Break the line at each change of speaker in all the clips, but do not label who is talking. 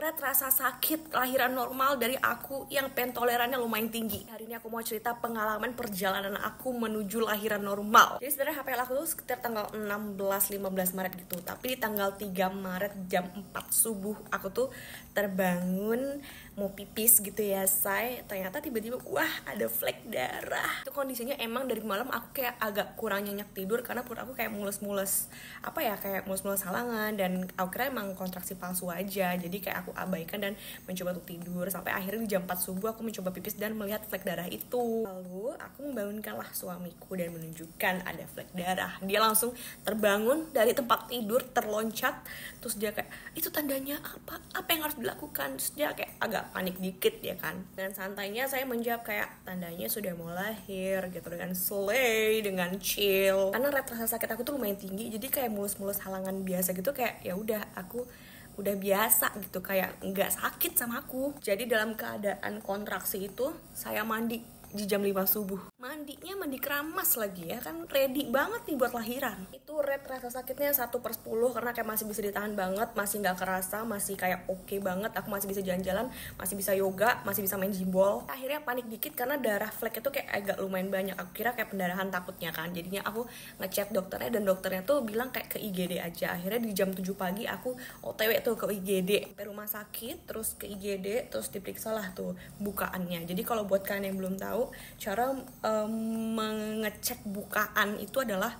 Red, rasa sakit lahiran normal dari aku yang pentolerannya lumayan tinggi. Hari ini aku mau cerita pengalaman perjalanan aku menuju lahiran normal. Jadi sebenarnya HPL aku tuh sekitar tanggal 16-15 Maret gitu. Tapi di tanggal 3 Maret jam 4 subuh aku tuh terbangun mau pipis gitu ya, say. Ternyata tiba-tiba wah ada flek darah. Itu kondisinya emang dari malam aku kayak agak kurang nyenyak tidur karena perut aku kayak mules-mules. Kayak mules-mules halangan, dan aku kira emang kontraksi palsu aja. Jadi kayak aku abaikan dan mencoba untuk tidur sampai akhirnya di jam 4 subuh aku mencoba pipis dan melihat flek darah itu. Lalu aku membangunkanlah suamiku dan menunjukkan ada flek darah. Dia langsung terbangun dari tempat tidur, terloncat, terus dia kayak, itu tandanya apa? Apa yang harus dilakukan? Terus dia kayak agak panik dikit ya kan. Dan santainya saya menjawab kayak, tandanya sudah mau lahir gitu, dengan slay, dengan chill. Karena rasa sakit aku tuh lumayan tinggi, jadi kayak mulus-mulus halangan biasa gitu, kayak ya udah aku udah biasa gitu, kayak nggak sakit sama aku. Jadi dalam keadaan kontraksi itu saya mandi di jam 5 subuh. Mandinya mandi keramas lagi ya kan, ready banget nih buat lahiran. Itu Red rasa sakitnya 1/10 karena kayak masih bisa ditahan banget, masih nggak kerasa, masih kayak oke banget. Aku masih bisa jalan-jalan, masih bisa yoga, masih bisa main jimbol. Akhirnya panik dikit karena darah flek itu kayak agak lumayan banyak. Aku kira kayak pendarahan takutnya kan. Jadinya aku ngechat dokternya dan dokternya tuh bilang kayak ke IGD aja. Akhirnya di jam 7 pagi aku OTW tuh ke IGD, sampai rumah sakit, terus ke IGD, terus diperiksa lah tuh bukaannya. Jadi kalau buat kalian yang belum tahu, cara mengecek bukaan itu adalah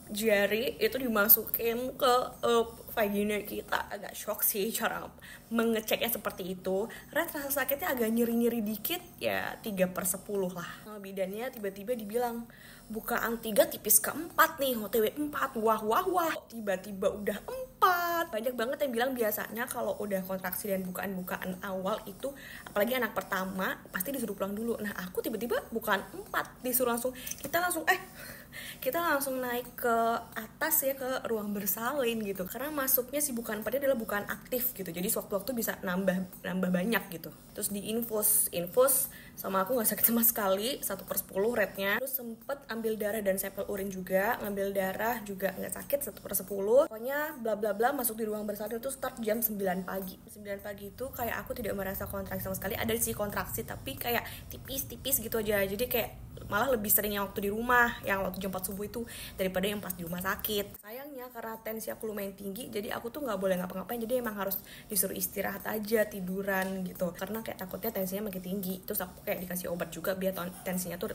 jari itu dimasukin ke vagina kita. Agak shock sih cara mengeceknya seperti itu. Red rasa sakitnya agak nyeri-nyeri dikit ya, 3/10 lah. Bidannya tiba-tiba dibilang bukaan 3 tipis ke 4 nih, OTW 4. Wah tiba-tiba udah 4. Banyak banget yang bilang biasanya kalau udah kontraksi dan bukaan-bukaan awal itu, apalagi anak pertama, pasti disuruh pulang dulu. Nah aku tiba-tiba bukaan 4, disuruh langsung kita langsung naik ke atas ya, ke ruang bersalin gitu, karena masuknya si bukaan 4 adalah bukaan aktif gitu, jadi sewaktu-waktu bisa nambah banyak gitu. Terus di infus sama aku nggak sakit sama sekali, 1/10 rednya. Terus sempet ambil darah dan sampel urin juga, ngambil darah juga nggak sakit, 1/10. Pokoknya bla bla bla, masuk di ruang bersalin itu start jam 9 pagi. 9 pagi itu kayak aku tidak merasa kontraksi sama sekali. Ada sih kontraksi tapi kayak tipis-tipis gitu aja, jadi kayak malah lebih sering yang waktu di rumah, yang waktu jam 4 subuh itu, daripada yang pas di rumah sakit. Sayangnya karena tensi aku lumayan tinggi, jadi aku tuh nggak boleh ngapa-ngapain, jadi emang harus disuruh istirahat aja, tiduran gitu, karena kayak takutnya tensinya makin tinggi. Terus aku kayak dikasih obat juga biar tensinya tuh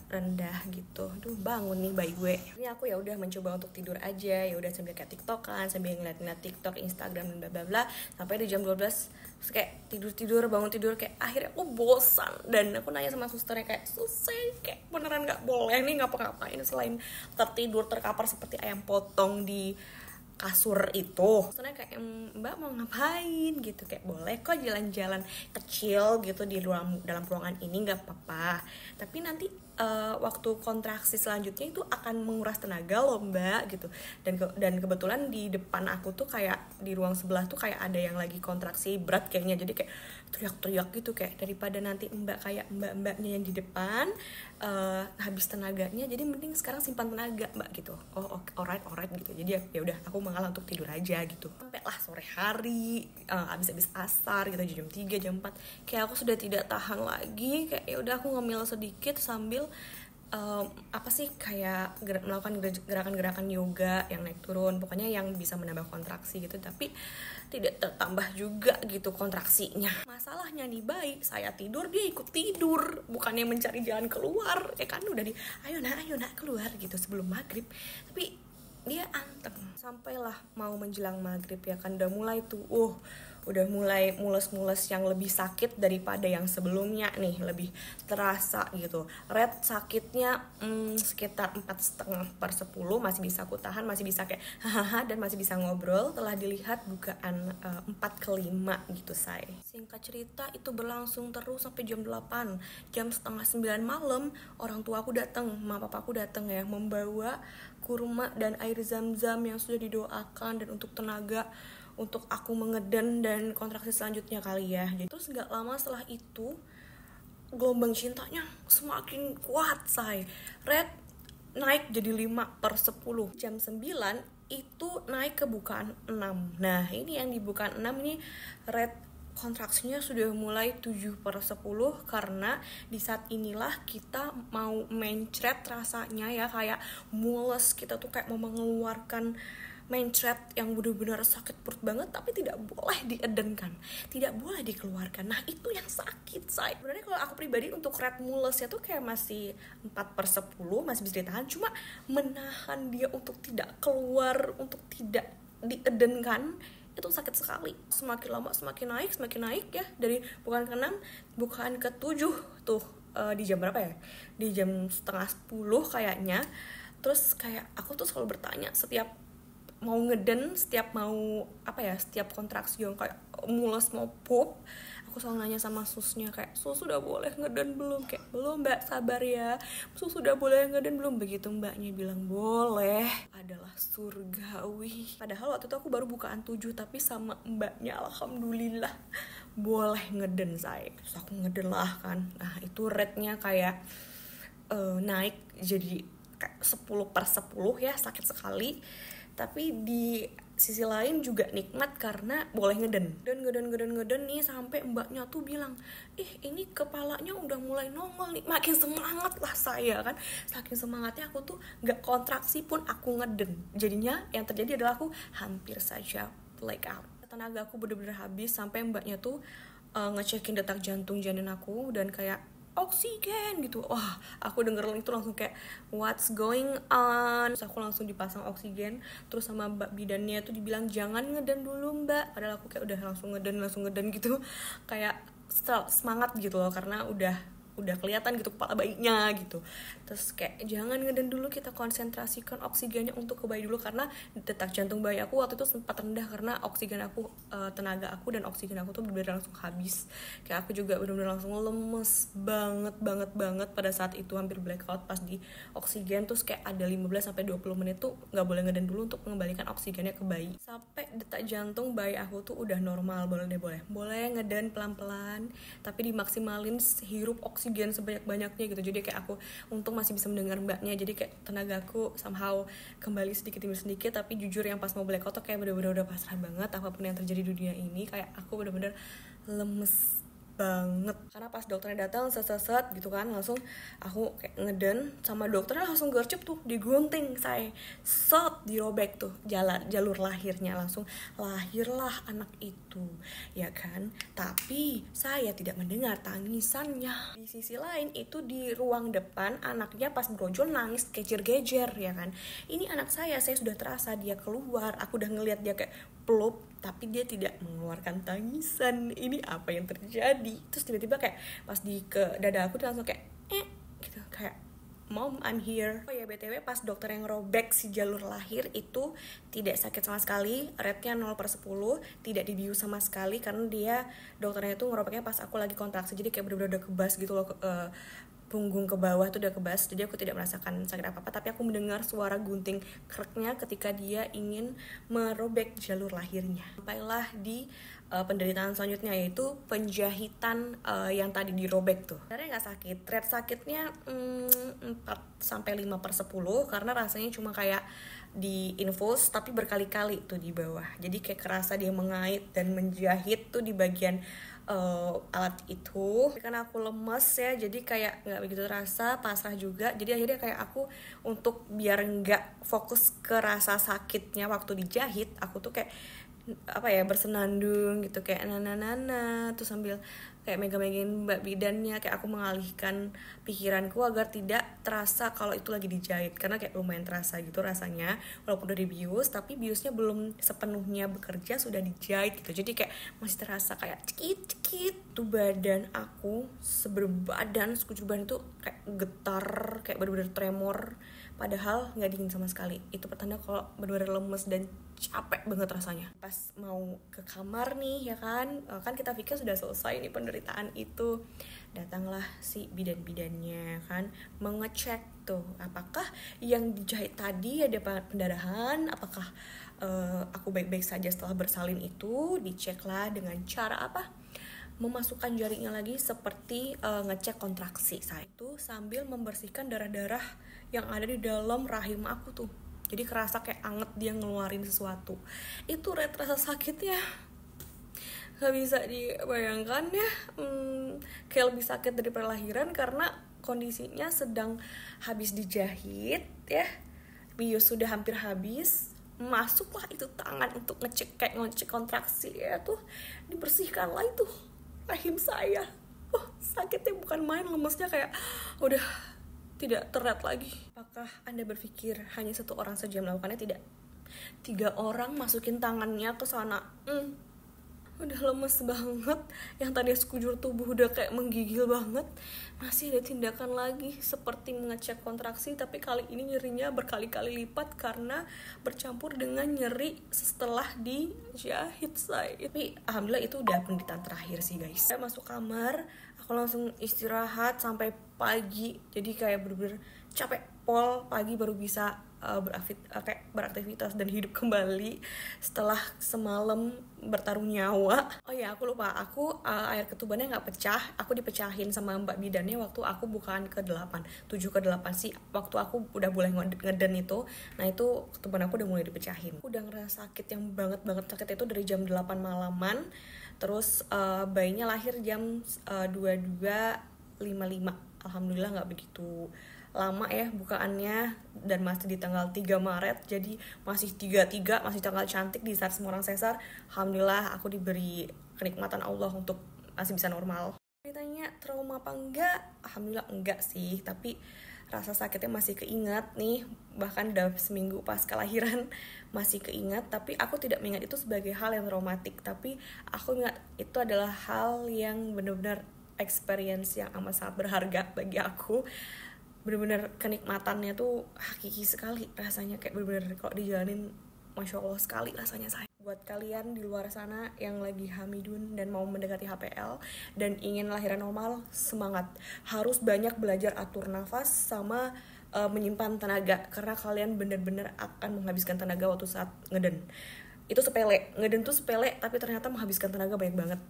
rendah gitu. Duh, bangun nih bayi gue. Ini aku ya udah mencoba untuk tidur aja, ya udah sambil kayak TikTokan, sambil ngeliat TikTok, Instagram dan bla bla bla, sampai di jam 12 terus kayak tidur kayak akhirnya aku bosan, dan aku nanya sama susternya kayak, susah kayak beneran nggak boleh nih ngapa-ngapain selain tertidur terkapar seperti ayam potong di kasur itu. Soalnya kayak, mbak mau ngapain gitu, kayak boleh kok jalan-jalan kecil gitu di dalam ruangan ini, nggak apa-apa, tapi nanti waktu kontraksi selanjutnya itu akan menguras tenaga loh mbak gitu. Dan kebetulan di depan aku tuh kayak di ruang sebelah tuh kayak ada yang lagi kontraksi berat kayaknya, jadi kayak teriak-teriak gitu, kayak daripada nanti mbaknya yang di depan habis tenaganya, jadi mending sekarang simpan tenaga mbak gitu. Alright gitu. Jadi ya udah aku mengalah untuk tidur aja gitu. Sampai lah sore hari, abis asar gitu, jam 3 jam 4 kayak aku sudah tidak tahan lagi, kayak ya udah aku ngemil sedikit sambil kayak melakukan gerakan-gerakan yoga yang naik turun, pokoknya yang bisa menambah kontraksi gitu, tapi tidak tertambah juga gitu kontraksinya. Masalahnya nih baik, saya tidur dia ikut tidur, bukannya mencari jalan keluar ya kan, udah ayo nak keluar gitu sebelum maghrib, tapi dia anteng. Sampailah mau menjelang maghrib ya kan, udah mulai mules-mules yang lebih sakit daripada yang sebelumnya nih, lebih terasa gitu. Red sakitnya sekitar 4,5/10, masih bisa aku tahan, masih bisa kayak hahaha dan masih bisa ngobrol. Telah dilihat bukaan 4/5 gitu say. Singkat cerita itu berlangsung terus sampai jam 8, jam setengah 9 malam orang tua aku datang, mama papaku datang ya, membawa kurma dan air zam-zam yang sudah didoakan dan untuk tenaga untuk aku mengedan dan kontraksi selanjutnya kali ya. Jadi terus gak lama setelah itu gelombang cintanya semakin kuat say. Red naik jadi 5/10. Jam 9 itu naik ke bukaan 6. Nah ini yang di bukaan 6 ini rate kontraksinya sudah mulai 7/10, karena di saat inilah kita mau mencret rasanya ya, kayak mules, kita tuh kayak mau mengeluarkan mencret yang benar-benar sakit perut banget, tapi tidak boleh diedenkan, tidak boleh dikeluarkan. Nah itu yang sakit, say. Sebenarnya kalau aku pribadi untuk red mulesnya tuh kayak masih 4/10 masih bisa ditahan, cuma menahan dia untuk tidak keluar, untuk tidak diedenkan itu sakit sekali. Semakin lama semakin naik ya, dari bukan ke 6 bukan ke 7 tuh. Di jam berapa ya, di jam setengah 10 kayaknya. Terus kayak aku tuh selalu bertanya setiap mau ngeden, setiap mau setiap kontraksi yang kayak mules mau pup, aku selalu nanya sama susnya kayak, sus sudah boleh ngeden belum? Kayak, belum mbak, sabar ya, sus sudah boleh ngeden belum? Begitu mbaknya bilang boleh, adalah surgawi. Padahal waktu itu aku baru bukaan 7, tapi sama mbaknya alhamdulillah boleh ngeden, saya. Terus aku ngeden lah kan. Nah itu rate-nya kayak naik jadi kayak 10/10 ya, sakit sekali. Tapi di sisi lain juga nikmat karena boleh ngeden nih, sampai mbaknya tuh bilang, ini kepalanya udah mulai nongol nih. Makin semangat lah saya kan, saking semangatnya aku tuh gak kontraksi pun aku ngeden. Jadinya yang terjadi adalah aku hampir saja black out. Tenaga aku bener-bener habis, sampai mbaknya tuh ngecekin detak jantung janin aku dan kayak oksigen gitu. Wah, aku denger itu langsung kayak what's going on. Terus aku langsung dipasang oksigen. Terus sama mbak bidannya tuh dibilang jangan ngeden dulu mbak. Padahal aku kayak udah langsung ngeden gitu. Kayak semangat gitu loh, karena udah kelihatan gitu kepala bayinya gitu. Terus kayak jangan ngeden dulu, kita konsentrasikan oksigennya untuk ke bayi dulu, karena detak jantung bayi aku waktu itu sempat rendah karena oksigen aku, tenaga aku dan oksigen aku tuh benar-benar langsung habis. Kayak aku juga benar-benar langsung lemes banget pada saat itu, hampir blackout pas di oksigen. Terus kayak ada 15-20 menit tuh nggak boleh ngeden dulu untuk mengembalikan oksigennya ke bayi. Sampai detak jantung bayi aku tuh udah normal, boleh ngeden pelan-pelan, tapi dimaksimalin hirup oksigen sebanyak-banyaknya gitu. Jadi kayak aku untung masih bisa mendengar mbaknya, jadi kayak tenagaku somehow kembali sedikit demi sedikit. Tapi jujur yang pas mau blackout tuh kayak bener-bener udah pasrah banget apapun yang terjadi di dunia ini. Kayak aku bener-bener lemes banget, karena pas dokternya datang set gitu kan, langsung aku kayak ngeden, sama dokternya langsung gercep tuh, digunting saya, dirobek tuh jalur lahirnya, langsung lahirlah anak itu ya kan. Tapi saya tidak mendengar tangisannya. Di sisi lain itu di ruang depan anaknya pas brojol nangis gejer-gejer ya kan. Ini anak saya sudah terasa dia keluar, aku udah ngelihat dia kayak plop, tapi dia tidak mengeluarkan tangisan. Ini apa yang terjadi? Terus tiba-tiba kayak pas ke dada aku dia langsung kayak gitu, kayak mom I'm here. Oh ya BTW, pas dokter yang robek si jalur lahir itu tidak sakit sama sekali, rate-nya 0/10, tidak dibius sama sekali, karena dia dokternya itu ngerobeknya pas aku lagi kontraksi, jadi kayak bener-bener udah kebas gitu loh, punggung ke bawah tuh udah kebas. Jadi aku tidak merasakan sakit apa-apa, tapi aku mendengar suara gunting kreknya ketika dia ingin merobek jalur lahirnya. Sampailah di penderitaan selanjutnya, yaitu penjahitan yang tadi dirobek tuh. Sebenarnya nggak sakit, rate sakitnya 4-5/10, karena rasanya cuma kayak di infus tapi berkali-kali tuh di bawah. Jadi kayak kerasa dia mengait dan menjahit tuh di bagian alat itu. Karena aku lemes ya, jadi kayak nggak begitu terasa, pasrah juga. Jadi akhirnya kayak aku untuk biar nggak fokus ke rasa sakitnya waktu dijahit, aku tuh kayak bersenandung gitu, kayak nana terus sambil kayak megang-megangin mbak bidannya, kayak aku mengalihkan pikiranku agar tidak terasa kalau itu lagi dijahit, karena kayak lumayan terasa gitu rasanya walaupun udah dibius, tapi biusnya belum sepenuhnya bekerja, sudah dijahit gitu. Jadi kayak masih terasa kayak cekit tuh badan aku, seberbadan sekujur badan itu kayak getar, kayak bener-bener tremor, padahal nggak dingin sama sekali. Itu pertanda kalau bener-bener lemes dan capek banget rasanya. Pas mau ke kamar nih ya kan kita pikir sudah selesai nih penderitaan itu, datanglah si bidan-bidannya kan, mengecek tuh apakah yang dijahit tadi ada pendarahan, apakah aku baik-baik saja setelah bersalin itu. Diceklah dengan cara memasukkan jaringnya lagi, seperti ngecek kontraksi saya itu, sambil membersihkan darah-darah yang ada di dalam rahim aku tuh. jadi kerasa kayak anget dia ngeluarin sesuatu. Itu rasa sakitnya gak bisa dibayangkan ya. Kayak lebih sakit dari lahiran karena kondisinya sedang habis dijahit ya, bius sudah hampir habis, masuklah itu tangan untuk ngecek kontraksi ya, tuh dibersihkanlah itu rahim saya. Sakitnya bukan main, lemesnya kayak udah tidak terlihat lagi. Apakah Anda berpikir hanya satu orang saja melakukannya? Tidak, 3 orang masukin tangannya ke sana. Udah lemes banget, yang tadi sekujur tubuh udah kayak menggigil banget, masih ada tindakan lagi seperti mengecek kontraksi, tapi kali ini nyerinya berkali-kali lipat karena bercampur dengan nyeri setelah dijahit saya. Tapi alhamdulillah itu udah penderitaan terakhir sih guys. Saya masuk kamar, aku langsung istirahat sampai pagi, jadi kayak bener-bener capek pol, pagi baru bisa beraktivitas dan hidup kembali setelah semalam bertaruh nyawa. Oh ya, aku lupa, aku air ketubannya nggak pecah, aku dipecahin sama mbak bidannya waktu aku bukaan ke-8, 7 ke-8 sih, waktu aku udah boleh ngeden itu. Nah itu ketuban aku udah mulai dipecahin. Aku udah ngerasa sakit yang banget sakit itu dari jam 8 malaman. Terus bayinya lahir jam 22.55. Alhamdulillah nggak begitu lama ya bukaannya, dan masih di tanggal 3 Maret, jadi masih 33, masih tanggal cantik di saat semua orang sesar. Alhamdulillah aku diberi kenikmatan Allah untuk masih bisa normal. Ditanya trauma apa enggak, alhamdulillah enggak sih, tapi rasa sakitnya masih keingat nih, bahkan udah seminggu pas kelahiran masih keingat. Tapi aku tidak mengingat itu sebagai hal yang traumatik, tapi aku ingat itu adalah hal yang benar-benar experience yang amat sangat berharga bagi aku. Bener-bener kenikmatannya tuh hakiki sekali rasanya, kayak bener-bener kalau dijalanin Masya Allah sekali rasanya saya. Buat kalian di luar sana yang lagi hamidun dan mau mendekati HPL dan ingin lahiran normal, semangat. Harus banyak belajar atur nafas sama menyimpan tenaga, karena kalian bener-bener akan menghabiskan tenaga waktu saat ngeden. Itu sepele, ngeden tuh sepele tapi ternyata menghabiskan tenaga banyak banget.